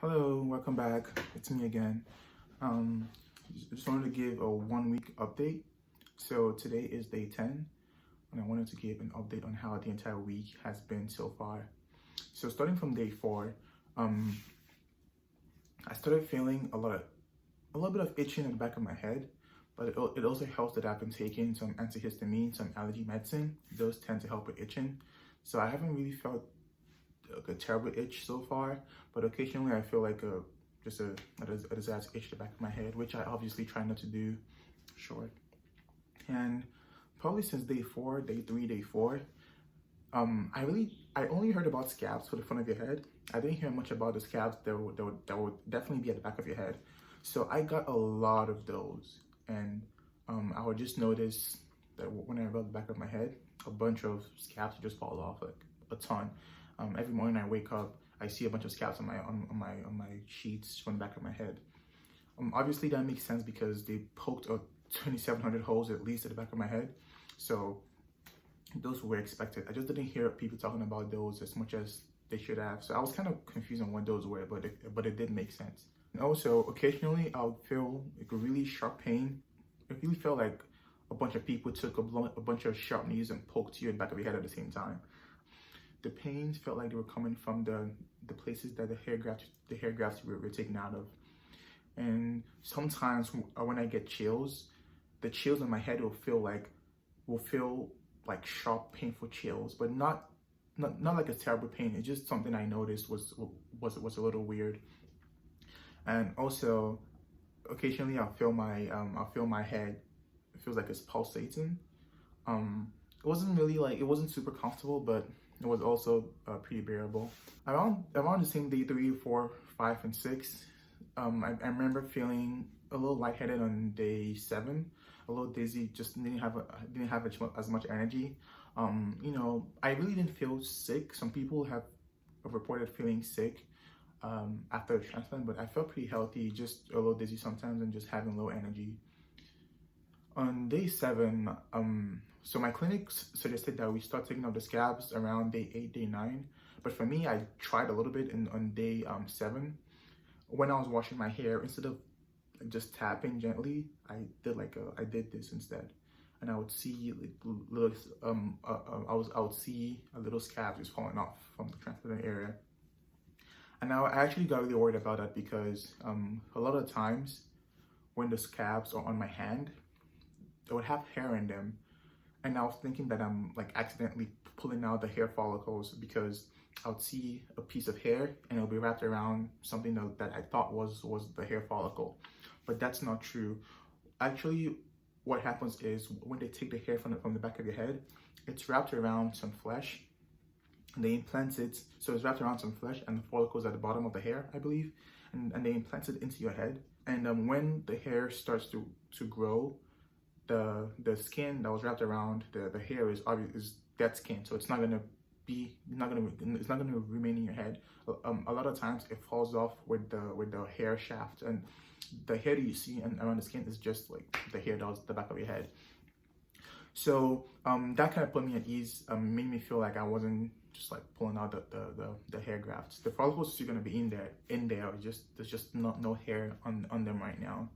Hello, welcome back. It's me again. I just wanted to give a 1 week update. So today is day 10, and I wanted to give an update on how the entire week has been so far. So starting from day 4, I started feeling a little bit of itching in the back of my head, but it also helps that I've been taking some antihistamine, some allergy medicine. Those tend to help with itching. So I haven't really felt a terrible itch so far, but occasionally I feel like a disaster itch the back of my head, which I obviously try not to do. Sure. And probably since day 4, day 3, day 4, I only heard about scabs for the front of your head. I didn't hear much about the scabs that would definitely be at the back of your head. So I got a lot of those, and I would just notice that when I rub the back of my head, a bunch of scabs would just fall off, like a ton. Every morning I wake up, I see a bunch of scabs on my sheets from the back of my head. Obviously that makes sense because they poked 2,700 holes at least at the back of my head, so those were expected. I just didn't hear people talking about those as much as they should have. So I was kind of confused on what those were, but it did make sense. And also occasionally I would feel like a really sharp pain. It really felt like a bunch of people took a bunch of sharp knives and poked you in the back of your head at the same time. The pains felt like they were coming from the places that the hair grafts were taken out of. And sometimes when I get chills, the chills in my head will feel like sharp, painful chills, but not like a terrible pain. It's just something I noticed was a little weird. And also, occasionally I'll feel my head. It feels like it's pulsating. It wasn't super comfortable, but it was also pretty bearable. Around the same day 3, 4, 5, and 6, I remember feeling a little lightheaded on day 7, a little dizzy, just didn't have as much energy. I really didn't feel sick. Some people have reported feeling sick after the transplant, but I felt pretty healthy, just a little dizzy sometimes and just having low energy. On day 7, so my clinic suggested that we start taking out the scabs around day 8, day 9. But for me, I tried a little bit on day 7. When I was washing my hair, instead of just tapping gently, I did this instead, and I would see I would see a little scab just falling off from the transplant area. And now I actually got really worried about that because a lot of times when the scabs are on my hand, they would have hair in them, and I was thinking that I'm like accidentally pulling out the hair follicles because I would see a piece of hair and it'll be wrapped around something that I thought was the hair follicle, but that's not true. Actually, what happens is when they take the hair from the back of your head, it's wrapped around some flesh. And they implant it, so it's wrapped around some flesh, and the follicles at the bottom of the hair, I believe, and they implant it into your head. And when the hair starts to grow, the skin that was wrapped around the hair is dead skin, so it's not gonna remain in your head. A lot of times it falls off with the hair shaft, and the hair that you see around the skin is just like the hair that was the back of your head. So that kind of put me at ease, made me feel like I wasn't just like pulling out the hair grafts. The follicles are still gonna be in there. There's just no hair on them right now.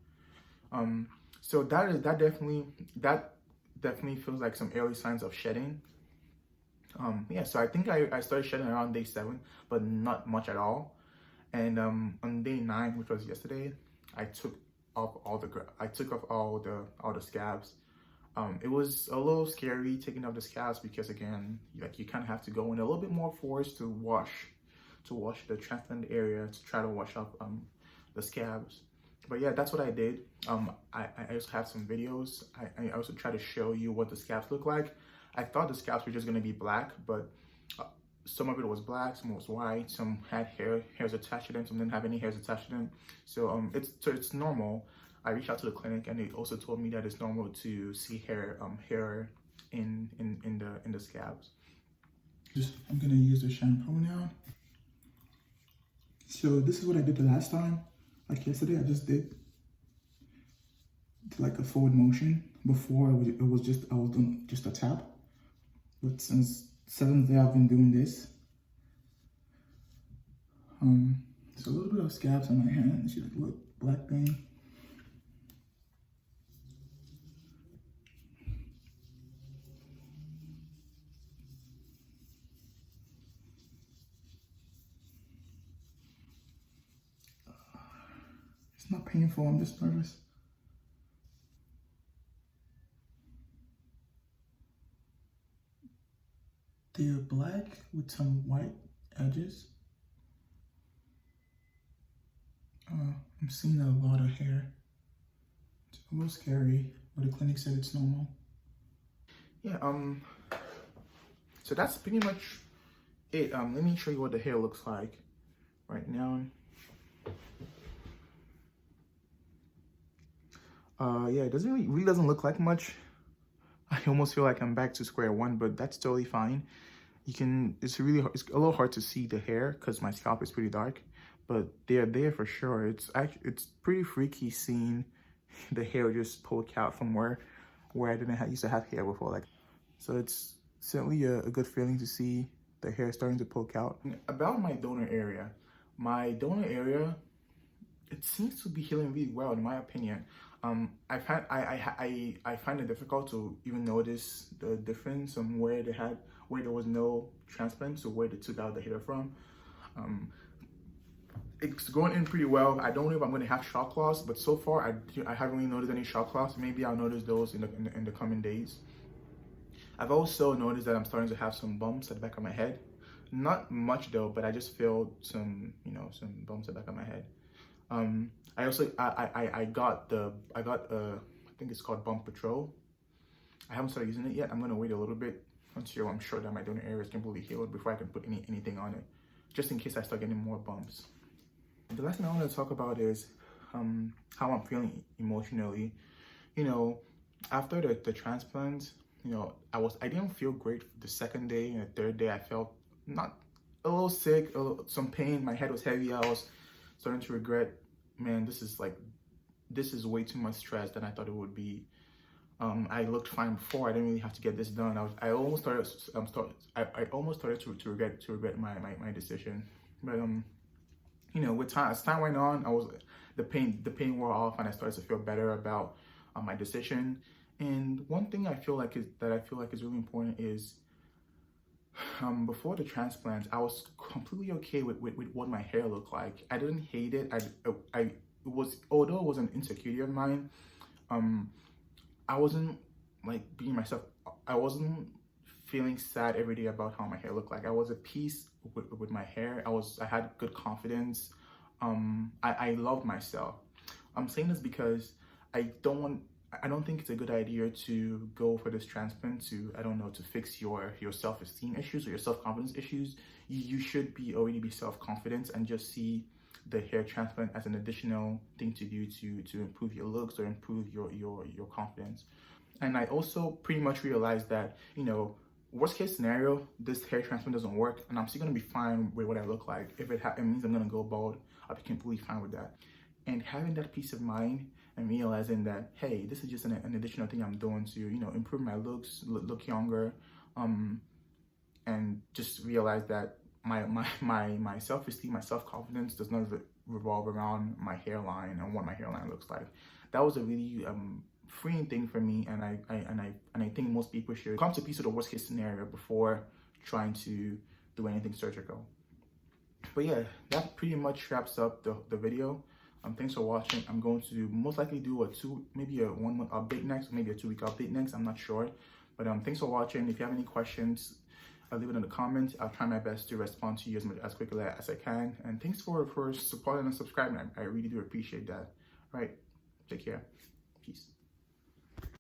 So that definitely feels like some early signs of shedding. Yeah, so I think I started shedding around day 7, but not much at all. And on day 9, which was yesterday, I took off all the scabs. It was a little scary taking off the scabs because, again, like you kind of have to go in a little bit more force to wash the transplant area to try to wash up the scabs. But yeah, that's what I did. I also have some videos. I also try to show you what the scabs look like. I thought the scabs were just going to be black, but some of it was black, some was white, some had hairs attached to them, some didn't have any hairs attached to them. So it's normal. I reached out to the clinic, and they also told me that it's normal to see hair in the scabs. I'm gonna use the shampoo now. So this is what I did the last time. Like yesterday, I just did like a forward motion. Before I was doing just a tap. But since 7th day, I've been doing this. There's a little bit of scabs on my hand. See the little black thing? It's not painful, I'm just nervous. They're black with some white edges. I'm seeing a lot of hair. It's a little scary, but the clinic said it's normal. Yeah, so that's pretty much it. Let me show you what the hair looks like right now. Yeah, it doesn't really doesn't look like much. I almost feel like I'm back to square one, but that's totally fine. It's a little hard to see the hair because my scalp is pretty dark, but they're there for sure. It's pretty freaky seeing the hair just poke out from where I used to have hair before. Like, so it's certainly a good feeling to see the hair starting to poke out. About my donor area, it seems to be healing really well, in my opinion. I find it difficult to even notice the difference from where there was no transplant to where they took out the hair from. It's going in pretty well. I don't know if I'm going to have shock loss, but so far I haven't really noticed any shock loss. Maybe I'll notice those in the coming days. I've also noticed that I'm starting to have some bumps at the back of my head. Not much though, but I just feel some bumps at the back of my head. I also I got I think it's called Bump Patrol. I haven't started using it yet. I'm gonna wait a little bit until I'm sure that my donor area is completely healed before I can put anything on it, just in case I start getting more bumps. The last thing I want to talk about is how I'm feeling emotionally. You know, after the transplant, you know, I didn't feel great the second day and the third day. I felt not a little sick, some pain. My head was heavy. I was starting to regret, man, this is way too much stress than I thought it would be. I looked fine before. I didn't really have to get this done. I almost started to regret my decision. But you know, as time went on, the pain wore off, and I started to feel better about my decision. And one thing I feel like is really important is, before the transplant, I was completely okay with what my hair looked like. I didn't hate it. Although it was an insecurity of mine, I wasn't like being myself. I wasn't feeling sad every day about how my hair looked like. I was at peace with my hair. I had good confidence. I loved myself. I'm saying this because I don't think it's a good idea to go for this transplant to fix your self-esteem issues or your self-confidence issues. You should already be self-confident and just see the hair transplant as an additional thing to do to improve your looks or improve your confidence. And I also pretty much realized that, you know, worst case scenario, this hair transplant doesn't work and I'm still gonna be fine with what I look like. If it means I'm gonna go bald, I'll be completely fine with that. And having that peace of mind and realizing that, hey, this is just an additional thing I'm doing to, you know, improve my looks, look younger, and just realize that my self-esteem, my self-confidence does not revolve around my hairline and what my hairline looks like. That was a really freeing thing for me, and I think most people should come to peace with the worst case scenario before trying to do anything surgical. But yeah, that pretty much wraps up the video. Thanks for watching. I'm going to most likely do maybe a 1 month update next, or maybe a 2-week update next. I'm not sure. But thanks for watching. If you have any questions, leave it in the comments. I'll try my best to respond to you as quickly as I can. And thanks for supporting and subscribing. I really do appreciate that. All right. Take care. Peace.